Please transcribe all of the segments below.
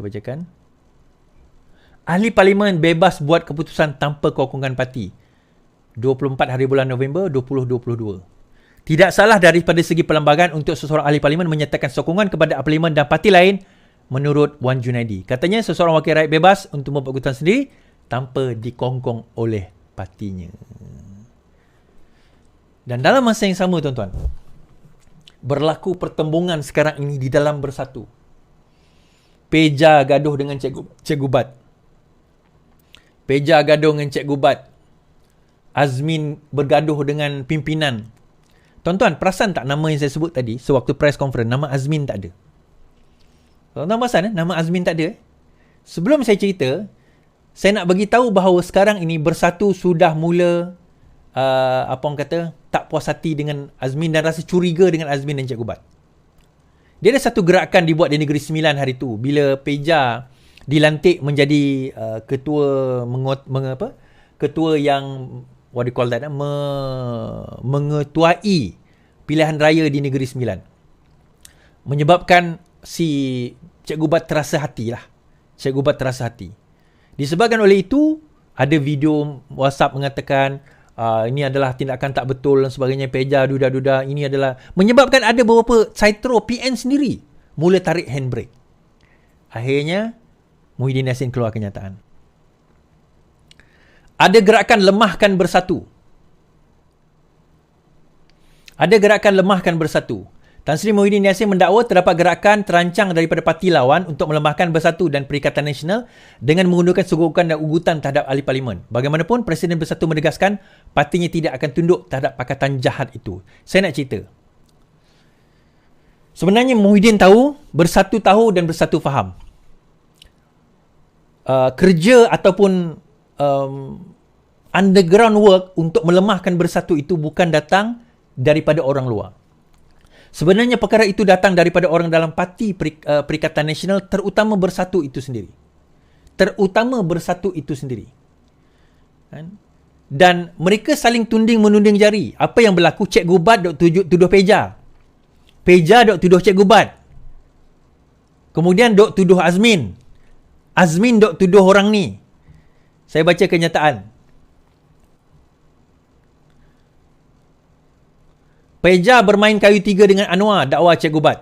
bacakan. Ahli Parlimen bebas buat keputusan tanpa kewangan parti. 24 hari bulan November 2022. Tidak salah daripada segi perlembagaan untuk seseorang ahli parlimen menyatakan sokongan kepada parlimen dan parti lain menurut Wan Junaidi. Katanya seseorang wakil rakyat bebas untuk membuat keputusan sendiri tanpa dikongkong oleh partinya. Dan dalam masa yang sama tuan-tuan, berlaku pertembungan sekarang ini di dalam Bersatu. Peja gaduh dengan Cikgu Bat. Peja gaduh dengan Cikgu Bat. Azmin bergaduh dengan pimpinan. Tuan-tuan, perasan tak nama yang saya sebut tadi sewaktu press conference, nama Azmin tak ada. Tuan-tuan perasan nama Azmin tak ada? Sebelum saya cerita, saya nak bagi tahu bahawa sekarang ini Bersatu sudah mula apa orang kata, tak puas hati dengan Azmin dan rasa curiga dengan Azmin dan Cikgu Bat. Dia ada satu gerakan dibuat di Negeri Sembilan hari tu bila Peja dilantik menjadi ketua ketua yang what do you call that, mengetuai pilihan raya di Negeri Sembilan. Menyebabkan si Cikgu Bat terasa hati lah. Cikgu Bat terasa hati. Disebabkan oleh itu, ada video WhatsApp mengatakan ini adalah tindakan tak betul dan sebagainya. Peja duda-duda. Ini adalah menyebabkan ada beberapa Caitro PN sendiri mula tarik handbrake. Akhirnya Muhyiddin Yassin keluar kenyataan. Ada gerakan lemahkan Bersatu. Ada gerakan lemahkan Bersatu. Tan Sri Muhyiddin Yassin mendakwa terdapat gerakan terancang daripada parti lawan untuk melemahkan Bersatu dan Perikatan Nasional dengan menggunakan sogokan dan ugutan terhadap ahli parlimen. Bagaimanapun, Presiden Bersatu menegaskan partinya tidak akan tunduk terhadap pakatan jahat itu. Saya nak cerita. Sebenarnya Muhyiddin tahu, Bersatu tahu dan Bersatu faham. Kerja ataupun underground work untuk melemahkan Bersatu itu bukan datang daripada orang luar. Sebenarnya perkara itu datang daripada orang dalam parti Perikatan Nasional, terutama Bersatu itu sendiri. Terutama Bersatu itu sendiri. Dan mereka saling tunding-menunding jari. Apa yang berlaku? Cikgu Bat dok tuduh Peja. Peja dok tuduh Cikgu Bat. Kemudian dok tuduh Azmin. Azmin dok tuduh orang ni. Saya baca kenyataan. Peja bermain kayu tiga dengan Anwar, dakwa Cikgu Bat.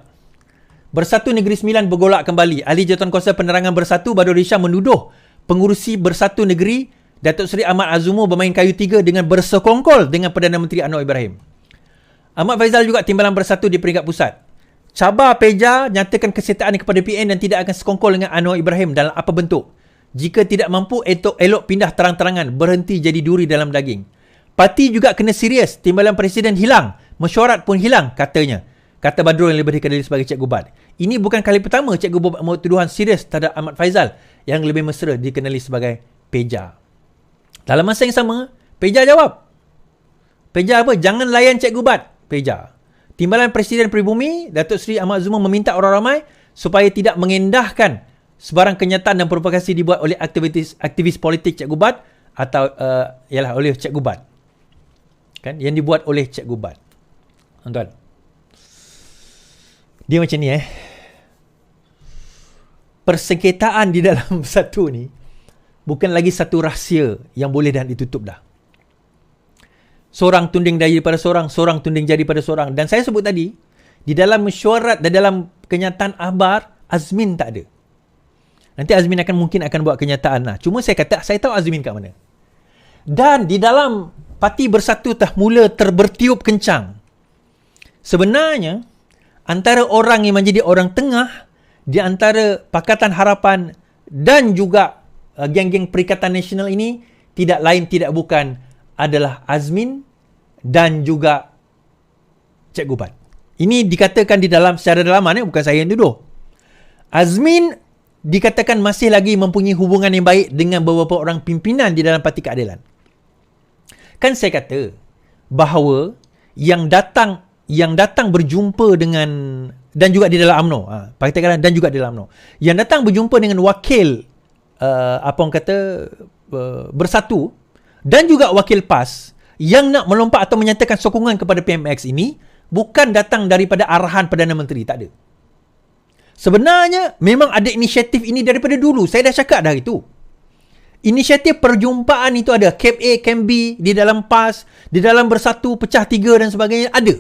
Bersatu Negeri Sembilan bergolak kembali. Ahli Jawatankuasa Penerangan Bersatu Badrul Irsyad menuduh pengurusi Bersatu Negeri Datuk Seri Ahmad Azumur bermain kayu tiga dengan bersekongkol dengan Perdana Menteri Anwar Ibrahim. Ahmad Faizal juga timbalan Bersatu di peringkat pusat. Cabar Peja nyatakan kesertaan kepada PN dan tidak akan sekongkol dengan Anwar Ibrahim dalam apa bentuk. Jika tidak mampu, elok pindah terang-terangan, berhenti jadi duri dalam daging. Parti juga kena serius, timbalan Presiden hilang, mesyuarat pun hilang, katanya. Kata Badrul yang lebih dikenali sebagai Cikgu Bat. Ini bukan kali pertama Cikgu Bat membuat tuduhan serius terhadap Ahmad Faizal yang lebih mesra dikenali sebagai Peja. Dalam masa yang sama, Peja jawab. Peja apa? Jangan layan Cikgu Bat. Peja. Timbalan Presiden Peribumi, Datuk Seri Ahmad Azumur meminta orang ramai supaya tidak mengendahkan sebarang kenyataan dan provokasi dibuat oleh aktivis politik Cikgu Bat atau ialah oleh Cikgu Bat. Kan? Yang dibuat oleh Cikgu Bat. Tuan-tuan. Dia macam ni persengketaan di dalam Bersatu ni bukan lagi satu rahsia yang boleh dan ditutup dah. Seorang tunding jari pada seorang, seorang tunding jari pada seorang. Dan saya sebut tadi, di dalam mesyuarat dan dalam kenyataan akhbar, Azmin tak ada. Nanti Azmin mungkin akan buat kenyataan lah. Cuma saya kata, saya tahu Azmin kat mana. Dan di dalam parti Bersatu mula bertiup kencang. Sebenarnya, antara orang yang menjadi orang tengah, di antara Pakatan Harapan dan juga geng-geng Perikatan Nasional ini, tidak lain tidak bukan adalah Azmin dan juga Cikgu Bat. Ini dikatakan di dalam secara dalaman, bukan saya yang tuduh. Azmin dikatakan masih lagi mempunyai hubungan yang baik dengan beberapa orang pimpinan di dalam Parti Keadilan. Kan saya kata bahawa yang datang berjumpa dengan, dan juga di dalam UMNO, Parti Keadilan dan juga di dalam UMNO, yang datang berjumpa dengan wakil Bersatu dan juga wakil PAS yang nak melompat atau menyatakan sokongan kepada PMX ini bukan datang daripada arahan Perdana Menteri, tak ada. Sebenarnya memang ada inisiatif ini daripada dulu. Saya dah cakap dah itu. Inisiatif perjumpaan itu ada. Camp A, Camp B, di dalam PAS, di dalam Bersatu, Pecah 3 dan sebagainya ada.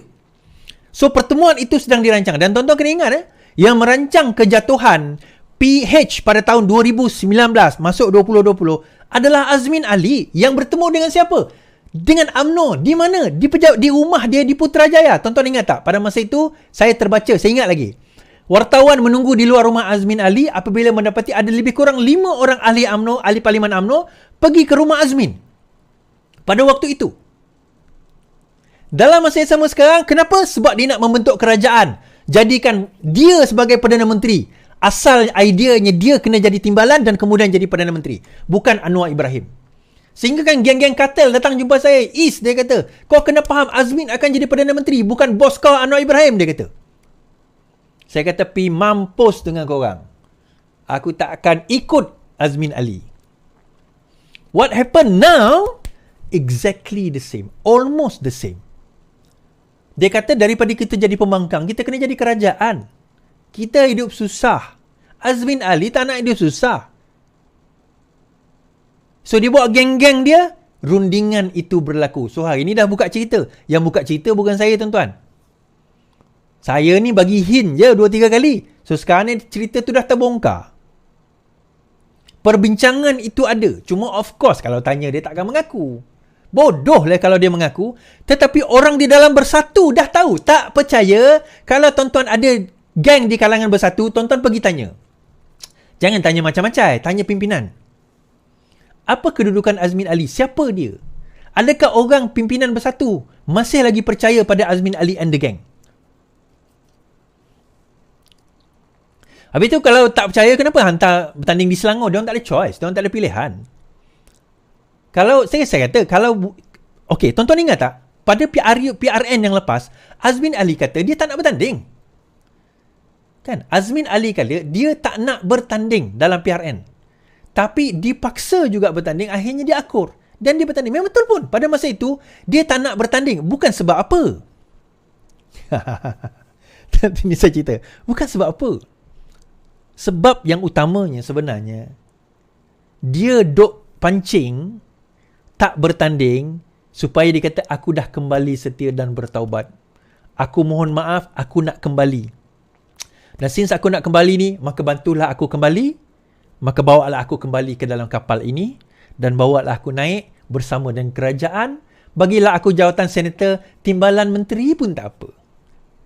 So pertemuan itu sedang dirancang. Dan tuan-tuan kena ingat yang merancang kejatuhan PH pada tahun 2019 masuk 2020 adalah Azmin Ali yang bertemu dengan siapa? Dengan UMNO. Di mana? Di rumah dia di Putrajaya. Tuan-tuan ingat tak? Pada masa itu saya terbaca, saya ingat lagi. Wartawan menunggu di luar rumah Azmin Ali apabila mendapati ada lebih kurang 5 orang ahli UMNO, ahli Parlimen UMNO pergi ke rumah Azmin. Pada waktu itu. Dalam masa yang sama sekarang, kenapa? Sebab dia nak membentuk kerajaan. Jadikan dia sebagai Perdana Menteri. Asal ideanya dia kena jadi timbalan dan kemudian jadi Perdana Menteri. Bukan Anwar Ibrahim. Sehingga kan geng-geng kartel datang jumpa saya. Is, dia kata, kau kena faham Azmin akan jadi Perdana Menteri. Bukan bos kau Anwar Ibrahim, dia kata. Saya kata, pi mampus dengan korang. Aku tak akan ikut Azmin Ali. What happened now? Exactly the same. Almost the same. Dia kata daripada kita jadi pembangkang, kita kena jadi kerajaan. Kita hidup susah. Azmin Ali tak nak hidup susah. So dia buat geng-geng dia, rundingan itu berlaku. So hari ni dah buka cerita. Yang buka cerita bukan saya, tuan-tuan. Saya ni bagi hint je 2-3 kali. So sekarang ni cerita tu dah terbongkar. Perbincangan itu ada. Cuma of course kalau tanya dia takkan mengaku. Bodoh lah kalau dia mengaku. Tetapi orang di dalam Bersatu dah tahu. Tak percaya kalau tuan-tuan ada geng di kalangan Bersatu, tuan-tuan pergi tanya. Jangan tanya macam-macam. Tanya pimpinan. Apa kedudukan Azmin Ali? Siapa dia? Adakah orang pimpinan Bersatu masih lagi percaya pada Azmin Ali and the gang? Habis tu kalau tak percaya, kenapa hantar bertanding di Selangor? Diorang tak ada choice. Diorang tak ada pilihan. Kalau saya kata, kalau... Okey, tuan-tuan ingat tak? Pada PRN yang lepas, Azmin Ali kata dia tak nak bertanding. Kan? Azmin Ali kata dia tak nak bertanding dalam PRN. Tapi dipaksa juga bertanding, akhirnya dia akur. Dan dia bertanding. Memang betul pun. Pada masa itu, dia tak nak bertanding. Bukan sebab apa. Ini saya cerita. Bukan sebab apa. Sebab yang utamanya sebenarnya, dia dok pancing, tak bertanding, supaya dia kata, aku dah kembali setia dan bertaubat. Aku mohon maaf, aku nak kembali. Dan since aku nak kembali ni, maka bantulah aku kembali, maka bawalah aku kembali ke dalam kapal ini, dan bawalah aku naik bersama dengan kerajaan, bagilah aku jawatan senator, timbalan menteri pun tak apa.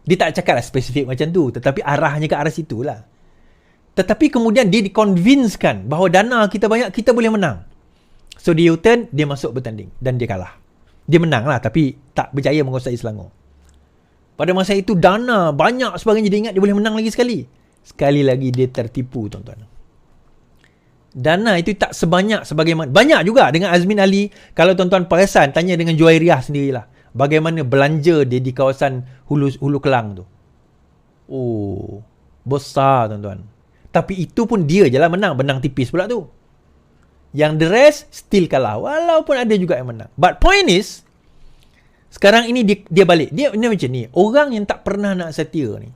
Dia tak cakap lah spesifik macam tu, tetapi arahnya ke arah situ lah. Tetapi kemudian dia diconvincekan bahawa dana kita banyak, kita boleh menang. So dia U-turn, dia masuk bertanding dan dia kalah. Dia menang lah tapi tak berjaya menguasai Selangor. Pada masa itu dana banyak sebagainya, dia ingat dia boleh menang lagi sekali. Sekali lagi dia tertipu, tuan-tuan. Dana itu tak sebanyak sebagaimana. Banyak juga dengan Azmin Ali. Kalau tuan-tuan perasan, tanya dengan Juwairiyah sendirilah. Bagaimana belanja dia di kawasan Hulu Kelang tu. Oh, besar, tuan-tuan. Tapi itu pun dia je lah menang. Menang tipis pula tu. Yang the rest still kalah. Walaupun ada juga yang menang. But point is, sekarang ini dia balik. Dia macam ni. Orang yang tak pernah nak setia ni.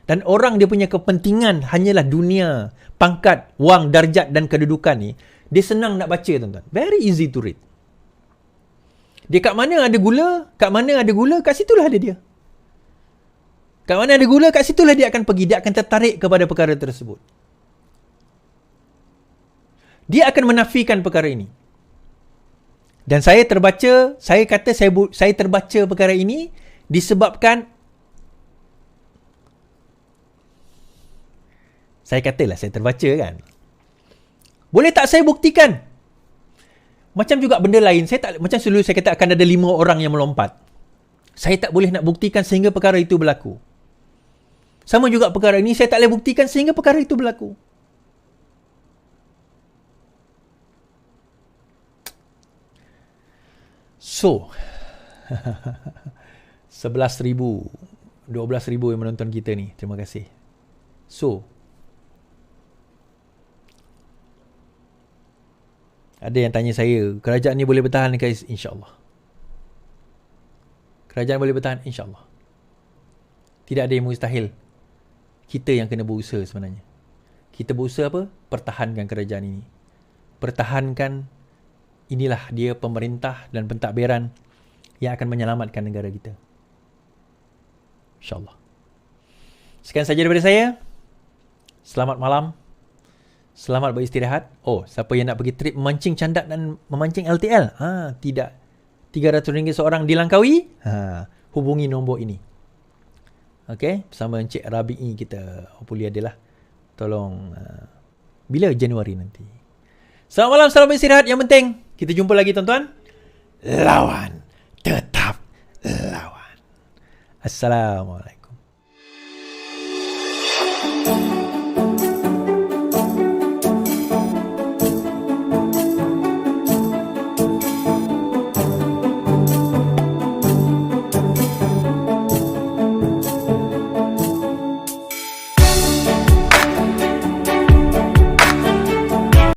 Dan orang dia punya kepentingan hanyalah dunia, pangkat, wang, darjat dan kedudukan ni. Dia senang nak baca, tuan-tuan. Very easy to read. Dia kat mana ada gula, kat situlah ada dia. Kat mana ada gula, kat situlah dia akan pergi. Dia akan tertarik kepada perkara tersebut. Dia akan menafikan perkara ini. Dan saya terbaca, saya terbaca perkara ini disebabkan, saya katalah saya terbaca kan. Boleh tak saya buktikan? Macam juga benda lain, macam selalu saya kata akan ada 5 orang yang melompat. Saya tak boleh nak buktikan sehingga perkara itu berlaku. Sama juga perkara ini, saya tak boleh buktikan sehingga perkara itu berlaku. So, 11,000, 12,000 yang menonton kita ni. Terima kasih. So, ada yang tanya saya, kerajaan ni boleh bertahan ke? InsyaAllah. Kerajaan boleh bertahan? InsyaAllah. Tidak ada yang mustahil. kita yang kena berusaha sebenarnya. Kita berusaha apa? Pertahankan kerajaan ini. Pertahankan, inilah dia pemerintah dan pentadbiran yang akan menyelamatkan negara kita. InsyaAllah. Sekian saja daripada saya. Selamat malam. Selamat beristirahat. Oh, siapa yang nak pergi trip memancing candak dan memancing LTL? Tidak. RM300 seorang dilangkaui? Hubungi nombor ini. Okey, bersama Encik Rabi'i kita. Hopefully adalah. Tolong. Bila Januari nanti? Selamat malam, selamat beristirahat. Yang penting, kita jumpa lagi tuan-tuan. Lawan. Tetap lawan. Assalamualaikum.